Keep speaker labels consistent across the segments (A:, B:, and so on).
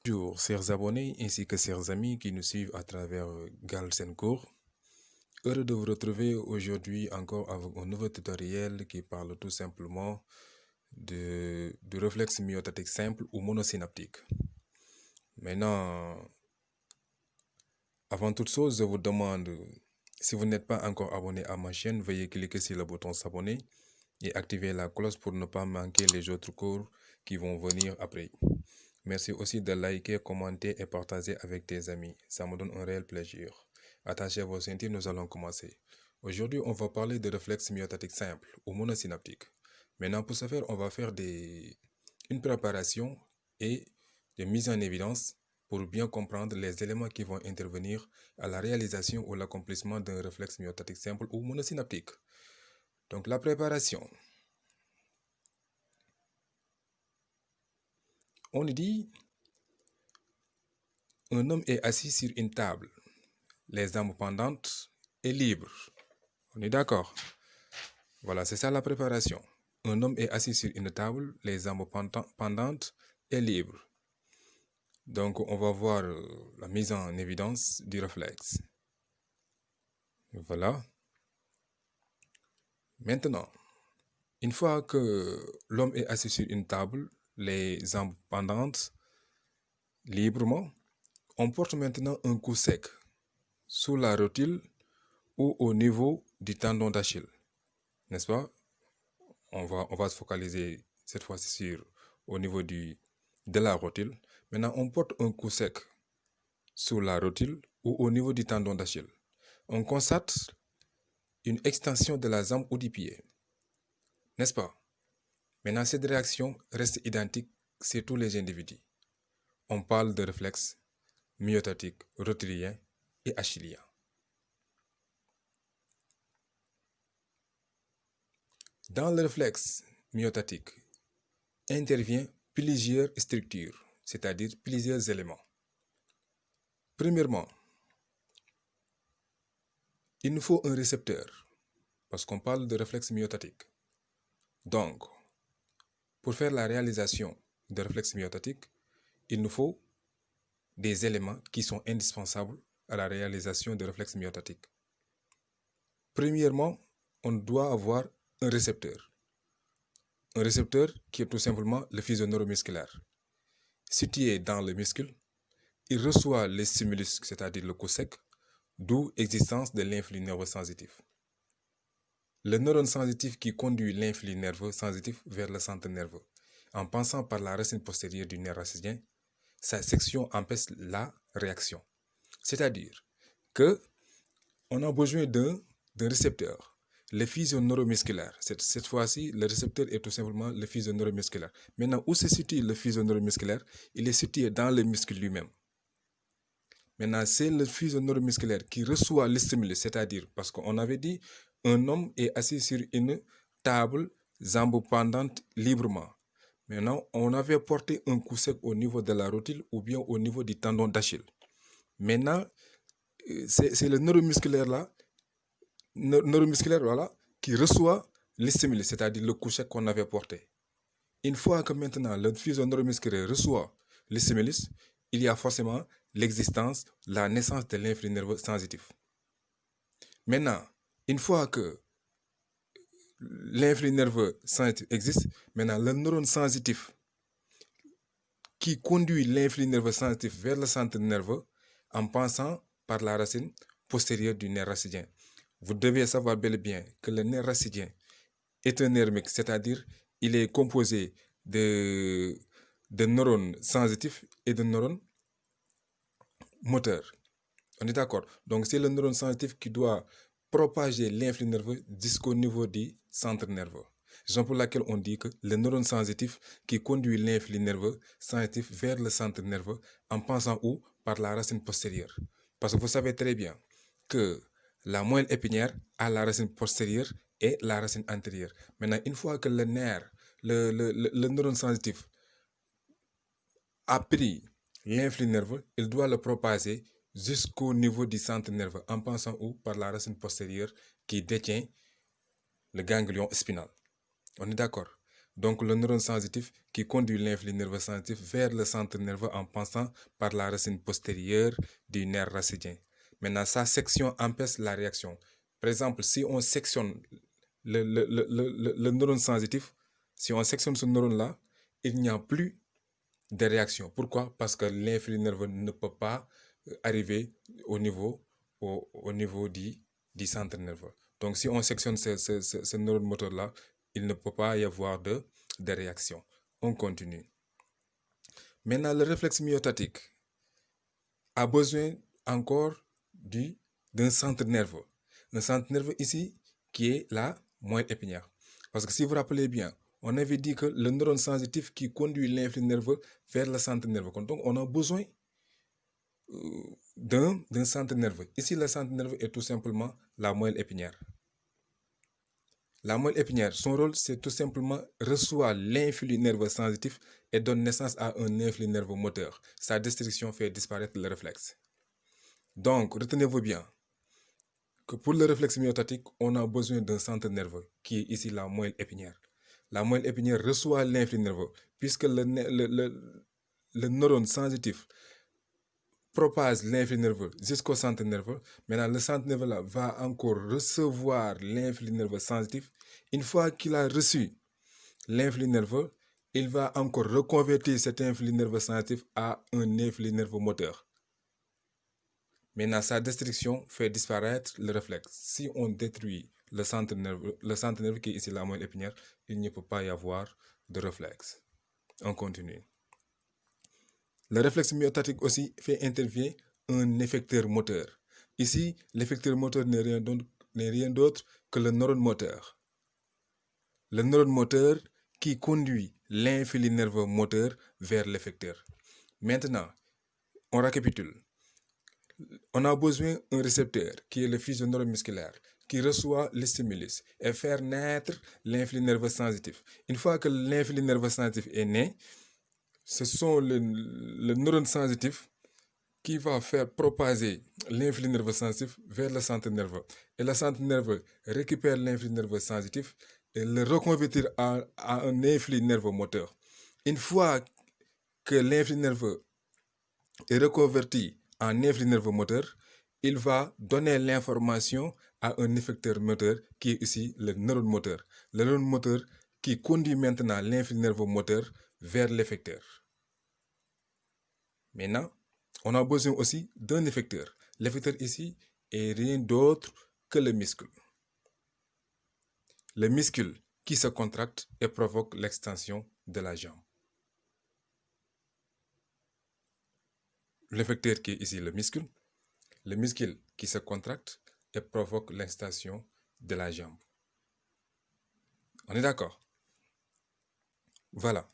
A: Bonjour, chers abonnés ainsi que chers amis qui nous suivent à travers Galsen Cours. Heureux de vous retrouver aujourd'hui encore avec un nouveau tutoriel qui parle tout simplement du réflexe myotatique simple ou monosynaptique. Maintenant, avant toute chose, je vous demande, si vous n'êtes pas encore abonné à ma chaîne, veuillez cliquer sur le bouton s'abonner et activer la cloche pour ne pas manquer les autres cours qui vont venir après. Merci aussi de liker, commenter et partager avec tes amis. Ça me donne un réel plaisir. Attachez vos ceintures, nous allons commencer. Aujourd'hui, on va parler de réflexe myotatique simple ou monosynaptique. Maintenant, pour ce faire, on va faire une préparation et des mises en évidence pour bien comprendre les éléments qui vont intervenir à la réalisation ou l'accomplissement d'un réflexe myotatique simple ou monosynaptique. Donc, la préparation. On dit, un homme est assis sur une table, les jambes pendantes et libres. On est d'accord? Voilà, c'est ça la préparation. Un homme est assis sur une table, les jambes pendantes et libres. Donc, on va voir la mise en évidence du réflexe. Voilà. Maintenant, une fois que l'homme est assis sur une table, les jambes pendantes librement, on porte maintenant un coup sec sous la rotule ou au niveau du tendon d'Achille. N'est-ce pas? On va se focaliser cette fois-ci sur au niveau de la rotule. Maintenant, on porte un coup sec sous la rotule ou au niveau du tendon d'Achille. On constate une extension de la jambe ou du pied. N'est-ce pas? Maintenant, cette réaction reste identique chez tous les individus. On parle de réflexe myotatique rotulien et achillien. Dans le réflexe myotatique, intervient plusieurs structures, c'est-à-dire plusieurs éléments. Premièrement, il nous faut un récepteur, parce qu'on parle de réflexe myotatique. Donc, pour faire la réalisation de réflexe myotatique, il nous faut des éléments qui sont indispensables à la réalisation de réflexe myotatique. Premièrement, on doit avoir un récepteur. Un récepteur qui est tout simplement le faisceau neuromusculaire. Situé dans le muscle, il reçoit les stimulus, c'est-à-dire le coup sec, d'où l'existence de l'influx nerveux sensitif. Le neurone sensitif qui conduit l'influx nerveux sensitif vers le centre nerveux. En passant par la racine postérieure du nerf racidien, sa section empêche la réaction. C'est-à-dire que on a besoin d'un récepteur. Le faisceau neuromusculaire. Cette fois-ci, le récepteur est tout simplement le faisceau neuromusculaire. Maintenant, où se situe le faisceau neuromusculaire? Il est situé dans le muscle lui-même. Maintenant, c'est le faisceau neuromusculaire qui reçoit le stimulus, c'est-à-dire, parce qu'on avait dit, un homme est assis sur une table, jambes pendantes librement. Maintenant, on avait porté un coup sec au niveau de la rotule ou bien au niveau du tendon d'Achille. Maintenant, c'est le neuromusculaire là, voilà, qui reçoit le stimulus, c'est-à-dire le coup sec qu'on avait porté. Une fois que maintenant le faisceau neuromusculaire reçoit le stimulus, il y a forcément l'existence, la naissance de l'influx nerveux sensitif. Maintenant, une fois que l'influx nerveux sensitif existe, maintenant le neurone sensitif qui conduit l'influx nerveux sensitif vers le centre nerveux en passant par la racine postérieure du nerf racidien. Vous devez savoir bel et bien que le nerf racidien est un nerf mixte, c'est-à-dire il est composé de neurones sensitifs et de neurones moteurs. On est d'accord? Donc c'est le neurone sensitif qui doit propager l'influx nerveux jusqu'au niveau du centre nerveux. Raison pour laquelle on dit que le neurone sensitif qui conduit l'influx nerveux sensitif vers le centre nerveux en passant où? Par la racine postérieure. Parce que vous savez très bien que la moelle épinière a la racine postérieure et la racine antérieure. Maintenant, une fois que le nerf, le neurone sensitif a pris l'influx nerveux, il doit le propager jusqu'au niveau du centre nerveux en passant où? Par la racine postérieure qui détient le ganglion spinal. On est d'accord? Donc, le neurone sensitif qui conduit l'influx nerveux sensitif vers le centre nerveux en passant par la racine postérieure du nerf racidien. Maintenant, sa section empêche la réaction. Par exemple, si on sectionne le neurone sensitif, si on sectionne ce neurone-là, il n'y a plus de réaction. Pourquoi? Parce que l'influx nerveux ne peut pas arriver au niveau, au niveau du centre nerveux. Donc, si on sectionne ce neurone moteur-là, il ne peut pas y avoir de réaction. On continue. Maintenant, le réflexe myotatique a besoin encore d'un centre nerveux. Un centre nerveux ici qui est la moelle épinière. Parce que si vous vous rappelez bien, on avait dit que le neurone sensitif qui conduit l'influx nerveux vers le centre nerveux. Donc, on a besoin d'un centre nerveux. Ici, le centre nerveux est tout simplement la moelle épinière. La moelle épinière, son rôle, c'est tout simplement reçoit l'influx nerveux sensitif et donne naissance à un influx nerveux moteur. Sa destruction fait disparaître le réflexe. Donc, retenez-vous bien que pour le réflexe myotatique, on a besoin d'un centre nerveux qui est ici la moelle épinière. La moelle épinière reçoit l'influx nerveux puisque le neurone sensitif propage l'influx nerveux jusqu'au centre nerveux. Maintenant, le centre nerveux là va encore recevoir l'influx nerveux sensitif. Une fois qu'il a reçu l'influx nerveux, il va encore reconvertir cet influx nerveux sensitif à un influx nerveux moteur. Maintenant, sa destruction fait disparaître le réflexe. Si on détruit le centre nerveux qui est ici la moelle épinière, il ne peut pas y avoir de réflexe. On continue. Le réflexe myotatique aussi fait intervenir un effecteur moteur. Ici, l'effecteur moteur n'est rien d'autre que le neurone moteur. Le neurone moteur qui conduit l'influx nerveux moteur vers l'effecteur. Maintenant, on récapitule. On a besoin d'un récepteur qui est le fuseau neuromusculaire qui reçoit le stimulus et faire naître l'influx nerveux sensitif. Une fois que l'influx nerveux sensitif est né, ce sont le neurone sensitif qui va faire propager l'influx nerveux sensitif vers le centre nerveux. Et le centre nerveux récupère l'influx nerveux sensitif et le reconvertir à un influx nerveux moteur. Une fois que l'influx nerveux est reconverti en influx nerveux moteur, il va donner l'information à un effecteur moteur qui est ici le neurone moteur. Le neurone moteur qui conduit maintenant l'influx nerveux moteur vers l'effecteur. Maintenant, on a besoin aussi d'un effecteur. L'effecteur ici est rien d'autre que le muscle. Le muscle qui se contracte et provoque l'extension de la jambe. L'effecteur qui est ici le muscle qui se contracte et provoque l'extension de la jambe. On est d'accord? Voilà.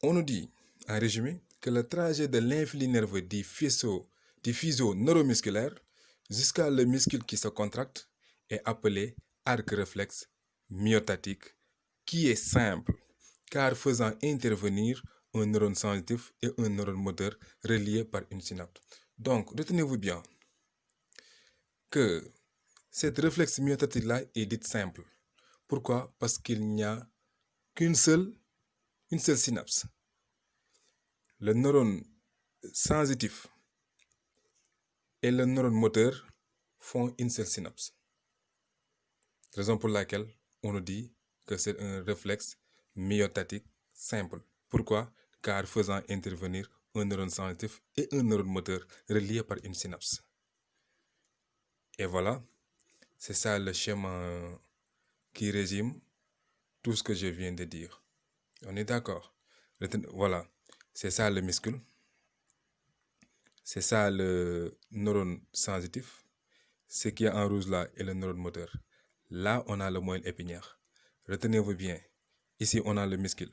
A: On nous dit, en résumé, que le trajet de l'influx nerveux du faisceau neuromusculaire jusqu'à le muscle qui se contracte est appelé arc réflexe myotatique, qui est simple, car faisant intervenir un neurone sensitif et un neurone moteur reliés par une synapse. Donc, retenez-vous bien que cette réflexe myotatique-là est dite simple. Pourquoi? Parce qu'il n'y a une seule synapse. Le neurone sensitif et le neurone moteur font une seule synapse. Raison pour laquelle on nous dit que c'est un réflexe myotatique simple. Pourquoi? Car faisant intervenir un neurone sensitif et un neurone moteur reliés par une synapse. Et voilà, c'est ça le schéma qui résume tout ce que je viens de dire. On est d'accord? Voilà, c'est ça le muscle. C'est ça le neurone sensitif. Ce qui est en rouge là est le neurone moteur. Là, on a le moelle épinière. Retenez-vous bien. Ici, on a le muscle.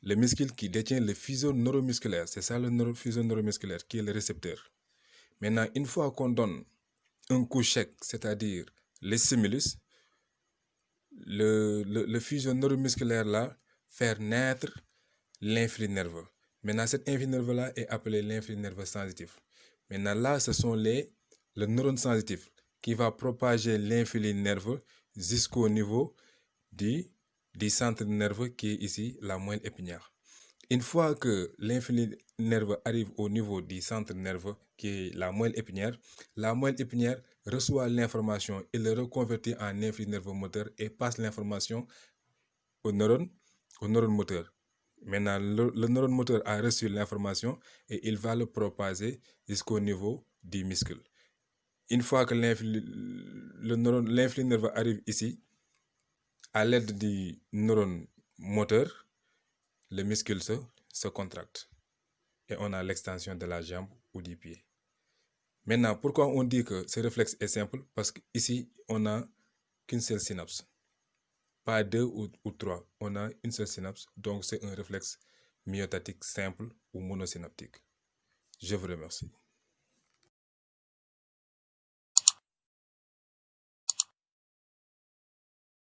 A: Le muscle qui détient le fuseau neuromusculaire. C'est ça le fuseau neuromusculaire qui est le récepteur. Maintenant, une fois qu'on donne un coup sec, c'est-à-dire les stimulus, le fuseau neuromusculaire là faire naître l'influx nerveux. Maintenant, cet influx nerveux-là est appelé l'influx nerveux sensitif. Maintenant, là, ce sont le neurone sensitif qui va propager l'influx nerveux jusqu'au niveau du du centre nerveux qui est ici la moelle épinière. Une fois que l'influx nerveux arrive au niveau du centre nerveux qui est la moelle épinière reçoit l'information et le reconvertit en influx nerveux moteur et passe l'information au neurone moteur. Maintenant, le neurone moteur a reçu l'information et il va le propager jusqu'au niveau du muscle. Une fois que l'influx nerveux arrive ici, à l'aide du neurone moteur, le muscle se contracte et on a l'extension de la jambe ou du pied. Maintenant, pourquoi on dit que ce réflexe est simple? Parce qu'ici, on n'a qu'une seule synapse. Pas deux ou trois, on a une seule synapse, donc c'est un réflexe myotatique simple ou monosynaptique. Je vous remercie.